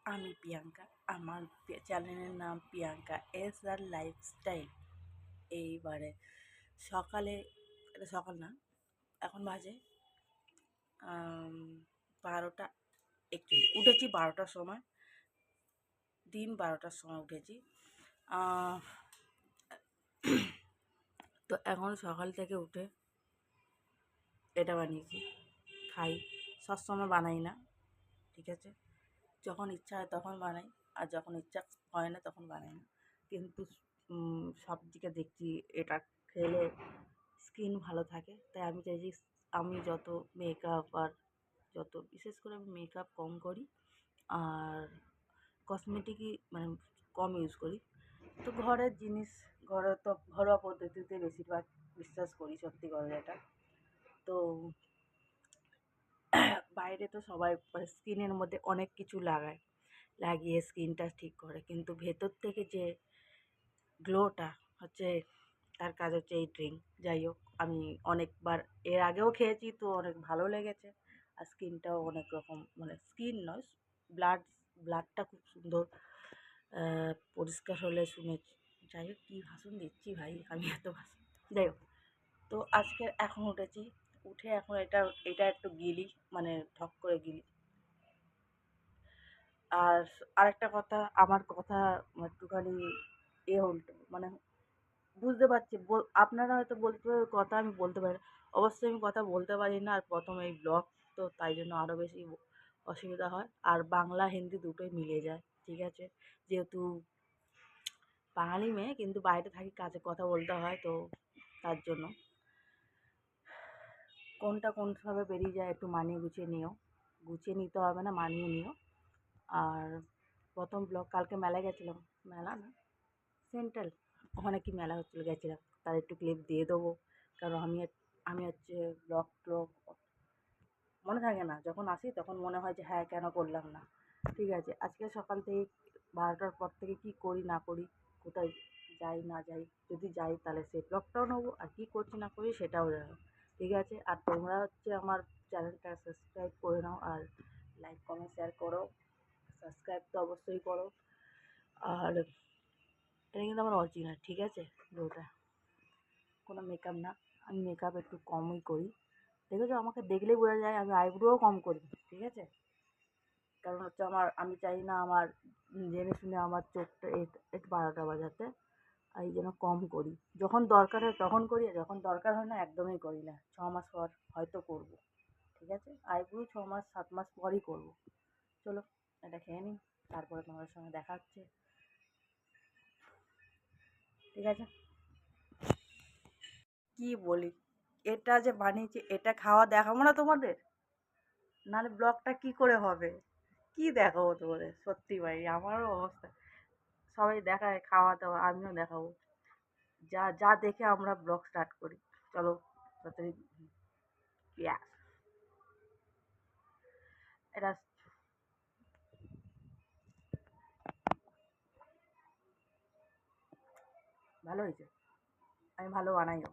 আমি প্রিয়াঙ্কা। আমার চ্যানেলের নাম প্রিয়াঙ্কা এস আর লাইফস্টাইল। এইবারে সকালে, এটা সকাল না, এখন বাজে 12টা একটু উঠেছি 12টার সময়, দিন 12টার সময় উঠেছি। আহ, তো এখন সকাল থেকে উঠে এটা বানিয়েছি, খাই। সবসময় বানাই না, ঠিক আছে? যখন ইচ্ছা হয় তখন বানাই, আর যখন ইচ্ছা হয় না তখন বানাই না। কিন্তু সব দিকে দেখছি এটা খেলে স্কিন ভালো থাকে, তাই আমি চাইছি আমি যত মেকআপ আর যত, বিশেষ করে আমি মেকআপ কম করি আর কসমেটিকই মানে কম ইউজ করি। তো ঘরের জিনিস, ঘরোয়া পদ্ধতিতে বেশিরভাগ বিশ্বাস করি, সত্যি কথা যেটা। তো বাইরে তো সবাই স্কিনের মধ্যে অনেক কিছু লাগায়, লাগিয়ে স্কিনটা ঠিক করে, কিন্তু ভেতর থেকে যে গ্লোটা হচ্ছে, তার কাজ হচ্ছে এই ড্রিঙ্ক। যাই হোক, আমি অনেকবার এর আগেও খেয়েছি, তো অনেক ভালো লেগেছে। আর স্কিনটাও অনেক রকম, মানে স্কিন নয়, ব্লাড ব্লাডটা খুব সুন্দর পরিষ্কার হলে শুনেছি। যাই হোক, কী ভাষণ দিচ্ছি ভাই আমি, এত ভাষণ। যাই হোক, তো আজকে এখন উঠেছি, উঠে এখন এটা এটা একটু গিলি, মানে ঠক করে গিলি। আর আরেকটা কথা, আমার কথা একটুখানি উল্টো, মানে বুঝতে পারছি, আপনারা হয়তো বলতে পারবে কথা আমি বলতে পারি না। অবশ্যই আমি কথা বলতে পারি না, আর প্রথম এই ব্লগ, তো তাই জন্য আরও বেশি অসুবিধা হয়। আর বাংলা হিন্দি দুটোই মিলে যায়, ঠিক আছে? যেহেতু বাঙালি মেয়ে, কিন্তু বাইরে থাকি, কাজে কথা বলতে হয়, তো তার জন্য কোনটা কোনভাবে বেরিয়ে যায় একটু মানিয়ে গুছিয়ে নিও। গুছিয়ে নিতে হবে না, মানিয়ে নিও। আর প্রথম ব্লগ, কালকে মেলায় গেছিলাম, মেলা না, সেন্ট্রাল, ওখানে কি মেলা হচ্ছিল, গেছিলাম, তার একটু ক্লিপ দিয়ে দেবো। কারণ আমি হচ্ছে ব্লগ ট্লগ মনে থাকে না, যখন আসি তখন মনে হয় যে হ্যাঁ, কেন করলাম না। ঠিক আছে, আজকে সকাল থেকে 12টার পর থেকে কি করি না করি, কোথায় যাই না যাই, যদি যাই তাহলে সেই ব্লগটাও নেবো, আর কী করছি না করি সেটাও দেবো, ঠিক আছে? আর তোমরা হচ্ছে আমার চ্যানেলটা সাবস্ক্রাইব করে নাও, আর লাইক কমেন্ট শেয়ার করো, সাবস্ক্রাইব তো অবশ্যই করো। আর এটা কিন্তু আমার অরিজিনাল, ঠিক আছে? ব্লুটা কোনো মেকআপ না, আমি মেকআপ একটু কমই করি। দেখেছো, আমাকে দেখলেই বোঝা যায় আমি আইব্রোও কম করি, ঠিক আছে? কারণ হচ্ছে আমি চাই না আমার জেনে শুনে আমার চোখটা একটু 12টা বাজাতে, এই জন্য কম করি। যখন দরকার হয় তখন করি, আর যখন দরকার হয় না একদমই করি না। 6 মাস পর হয়তো করব, ঠিক আছে? আইব্রো 6 মাস 7 মাস পরই করব। চলো, এটা খেয়ে নিই, তারপরে তোমাদের সঙ্গে দেখা হচ্ছে, ঠিক আছে? কি বলি, এটা যে বানিয়েছি এটা খাওয়া দেখাবো না তোমাদের, নাহলে ব্লগটা কি করে হবে? কি দেখাবো তোমাদের? সত্যি ভাই, আমারও অবস্থা। সবাই দেখায় খাওয়া দাওয়া, আমিও দেখাবো। যা যা দেখে আমরা ব্লগ স্টার্ট করি। চলো তাড়াতাড়ি। ইয়া, এটা ভালো হয়েছে, আমি ভালো বানাইও।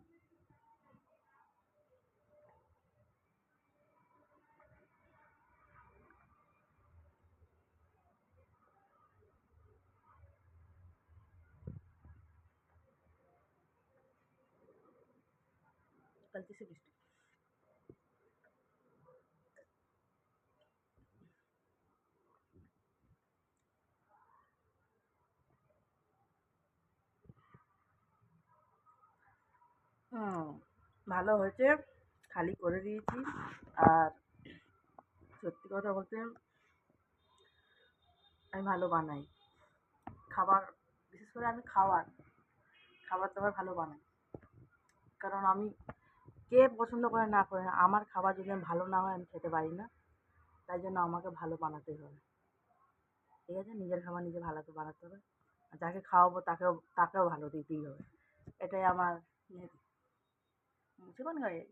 गलती से मिस्टेक। হুম, ভালো হয়েছে, খালি করে দিয়েছি। আর সত্যি কথা বলতে, আমি ভালো বানাই খাবার, বিশেষ করে আমি খাবার দাবার ভালো বানাই। কারণ আমি, কে পছন্দ করে না করে, আমার খাবার যদি ভালো না হয় আমি খেতে পারি না। তাই জন্য আমাকে ভালো বানাতেই হবে, ঠিক আছে? নিজের খাবার নিজে ভালো করে বানাতে হবে, আর যাকে খাওয়াবো তাকেও তাকেও ভালো দিতেই হবে। এটাই আমার জীবন গায়ে।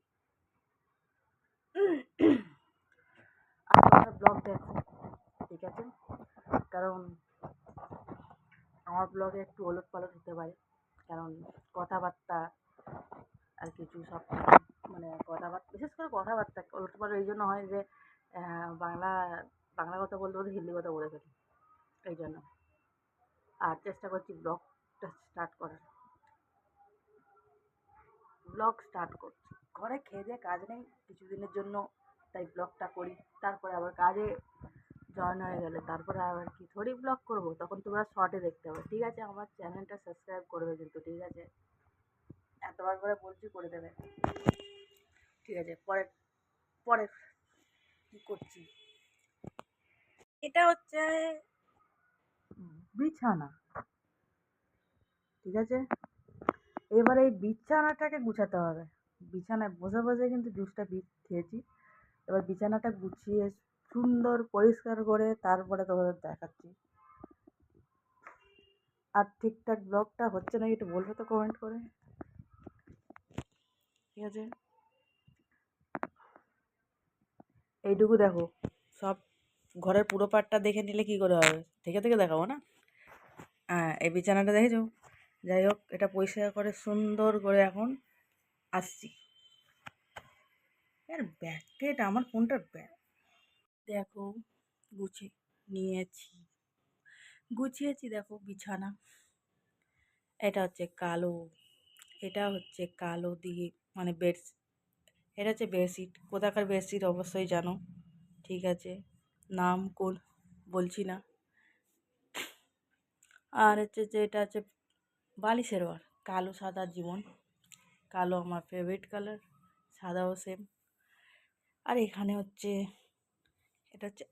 আর তোমরা ব্লগ দেখো, ঠিক আছে? কারণ আমার ব্লগে একটু ওলট পালট হতে পারে, কারণ কথাবার্তা আর কিছু সব কিছু, মানে কথাবার্তা, বিশেষ করে কথাবার্তা ওলট পালট এই জন্য হয় যে বাংলা বাংলা কথা বলতে বলতে হিন্দি কথা বলে ফেলি, এই জন্য। আর চেষ্টা করছি ব্লগ স্টার্ট করছি। ঘরে খেয়ে দিয়ে কাজ নেই কিছুদিনের জন্য, তাই ব্লগটা করি। তারপরে আবার কাজে জয়েন হয়ে গেলে তারপরে আবার কি থোড়ি ব্লগ করবো, তখন তোমরা শর্টে দেখতে হবে। ঠিক আছে, আমার চ্যানেলটা সাবস্ক্রাইব করবে কিন্তু, ঠিক আছে? এতবার করে বলছি করে দেবে। ঠিক আছে, পরে পরে কী করছি, এটা হচ্ছে বিছানা। ঠিক আছে, এবার এই বিছানাটাকে গুছাতে হবে। বিছানায় বসে বসে কিন্তু জুসটা খেয়েছি। এবার বিছানাটা গুছিয়ে সুন্দর পরিষ্কার করে তারপরে তোমাদের দেখাচ্ছি। আর ঠিকঠাক ব্লগটা হচ্ছে নাকি একটু বলবে তো কমেন্ট করে। ঠিক আছে, এইটুকু দেখো, সব ঘরের পুরো পাটটা দেখে নিলে কি করে হবে, থেকে থেকে দেখাবো না। হ্যাঁ, এই বিছানাটা দেখেছো? যাই হোক, এটা পরিষ্কার করে সুন্দর করে এখন আসছি। আর ব্যাগকেট, আমার ফোনটার ব্যাগ দেখো গুছিয়ে গুছিয়েছি দেখো বিছানা। এটা হচ্ছে কালো, এটা হচ্ছে কালো দিয়ে মানে এটা হচ্ছে বেডশিট। কোথাকার বেডশিট অবশ্যই জানো, ঠিক আছে? নাম কোন বলছি না। আর হচ্ছে যে এটা হচ্ছে বালিশের ওয়ার, কালো সাদা জীবন। কালো আমার ফেভারিট কালার, সাদাও সেম। আর এখানে হচ্ছে এটা হচ্ছে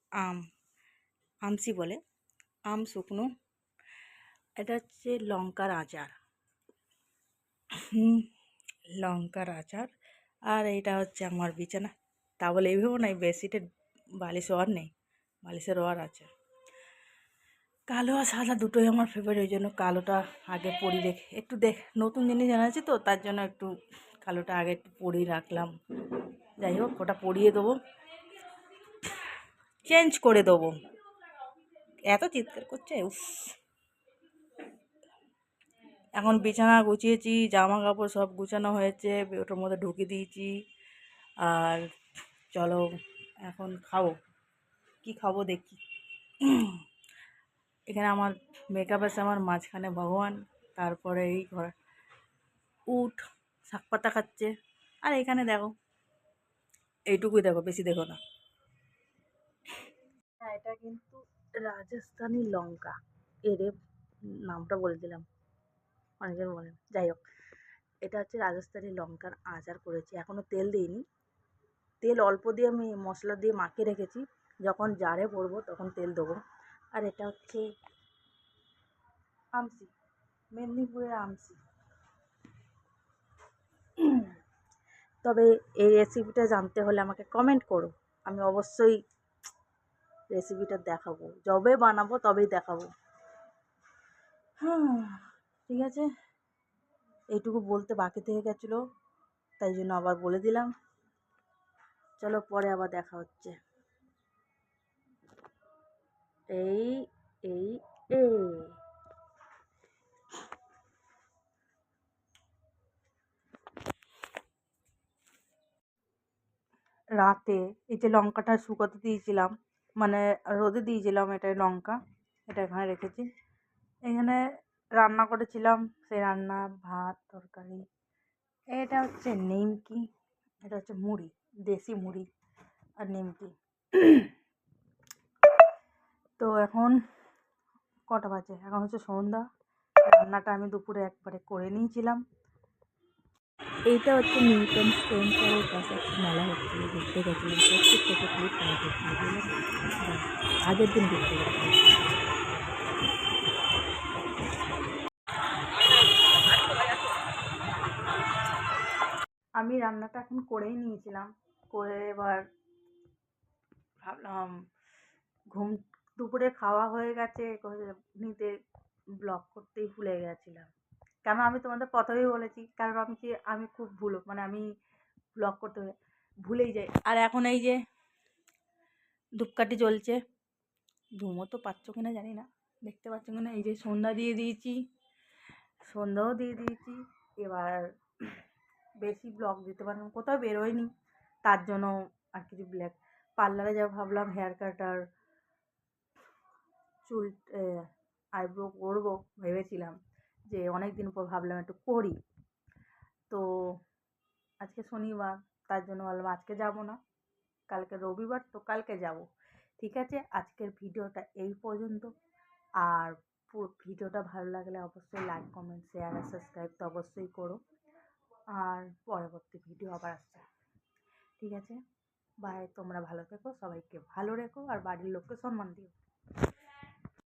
আমসি বলে, আম শুকনো। এটা হচ্ছে লঙ্কার আচার, লঙ্কার আচার। আর এটা হচ্ছে আমার বিছানা। তা বলে এই ভেবো না এই বেডশিটের বালিশ ওয়ার নেই, বালিশের ওয়ার আছে। কালো আর সাদা দুটোই আমার ফেভারিট, ওই জন্য কালোটা আগে পরি রেখে একটু নতুন জিনিস জানাচ্ছি তো, তার জন্য একটু কালোটা আগে একটু পরিয়ে রাখলাম। যাই হোক, ওটা পরিয়ে দেবো, চেঞ্জ করে দেবো। এত চিৎকার করছে, উফ। এখন বিছানা গুছিয়েছি, জামা কাপড় সব গুছানো হয়েছে, ওটার মধ্যে ঢুকিয়ে দিয়েছি। আর চলো এখন খাবো, কি খাবো দেখি। এখানে আমার মেকআপ আছে, আমার মাঝখানে ভগবান, তারপরে এই ঘর উঠ শাক পাতা খাচ্ছে। আর এখানে দেখো, এইটুকুই দেখো, বেশি দেখো না। হ্যাঁ, এটা কিন্তু রাজস্থানি লঙ্কা, এর নামটা বলে দিলাম, অনেকের বলেন। যাই হোক, এটা হচ্ছে রাজস্থানি লঙ্কার আচার করেছি, এখনও তেল দিইনি। তেল অল্প দিয়ে আমি মশলা দিয়ে মাখিয়ে রেখেছি, যখন জারে পড়বো তখন তেল দেবো। আর এটা হচ্ছে আমসি, মেদিনীপুরের আমসি। তবে এই রেসিপিটা জানতে হলে আমাকে কমেন্ট করো, আমি অবশ্যই রেসিপিটা দেখাবো, যবে বানাবো তবেই দেখাবো। হ্যাঁ, ঠিক আছে, এইটুকু বলতে বাকি থেকে গেছিলো, তাই জন্য আবার বলে দিলাম। চলো পরে আবার দেখা হচ্ছে। এই এই এই রাতে এই যে লঙ্কাটা শুকোতে দিয়েছিলাম, মানে রোদে দিয়েছিলাম, এটাই লঙ্কা, এটা এখানে রেখেছি। এখানে রান্না করেছিলাম, সেই রান্না ভাত তরকারি। এটা হচ্ছে নিমকি, এটা হচ্ছে মুড়ি, দেশি মুড়ি আর নিমকি। তো এখন কটা বাজে, এখন হচ্ছে সন্ধ্যা। রান্নাটা আমি দুপুরে একবারে করে নিয়েছিলাম। এইটা হচ্ছে নিউটন সেন্টারের পাশে একটা মেলা হচ্ছিল, ঘুরতে গেছিলাম, প্রত্যেক থেকে ক্লিপ করা করতে গেলাম, আগের দিন ঘুরতে গেছিলাম। আমি রান্নাটা এখন করেই নিয়েছিলাম, করে এবার ভাবলাম দুপুরে খাওয়া হয়ে গেছে, নিতে ব্লগ করতেই ভুলে গেছিলাম। কেন আমি তোমাদের প্রথমেই বলেছি, কারণ আমি খুব মানে আমি ব্লগ করতে ভুলেই যাই। আর এখন এই যে ধূপকাঠি জ্বলছে, ধুমো তো পাচ্ছ কিনা জানি না, দেখতে পাচ্ছ কিনা, এই যে সন্ধ্যা দিয়ে দিয়েছি, সন্ধ্যাও দিয়ে দিয়েছি। এবার বেশি ব্লগ দিতে পারলাম, কোথাও বেরোয়নি, তার জন্য আর কিছু পার্লারে যাবো ভাবলাম, হেয়ার কাট আর চুল আইব্রো করবো ভেবেছিলাম, যে অনেক দিন পর ভাবলাম একটু করি। তো আজকে শনিবার, তার জন্য ভাবলাম আজকে যাব না, কালকে রবিবার, তো কালকে যাব। ঠিক আছে, আজকের ভিডিওটা এই পর্যন্ত। আর পুরো ভিডিওটা ভালো লাগলে অবশ্যই লাইক, কমেন্ট, শেয়ার আর সাবস্ক্রাইব তো অবশ্যই করো। আর পরবর্তী ভিডিও আবার আসছে। ঠিক আছে, বাই। তোমরা ভালো থেকো, সবাইকে ভালো রেখো আর বাড়ির লোককে সম্মান দিও।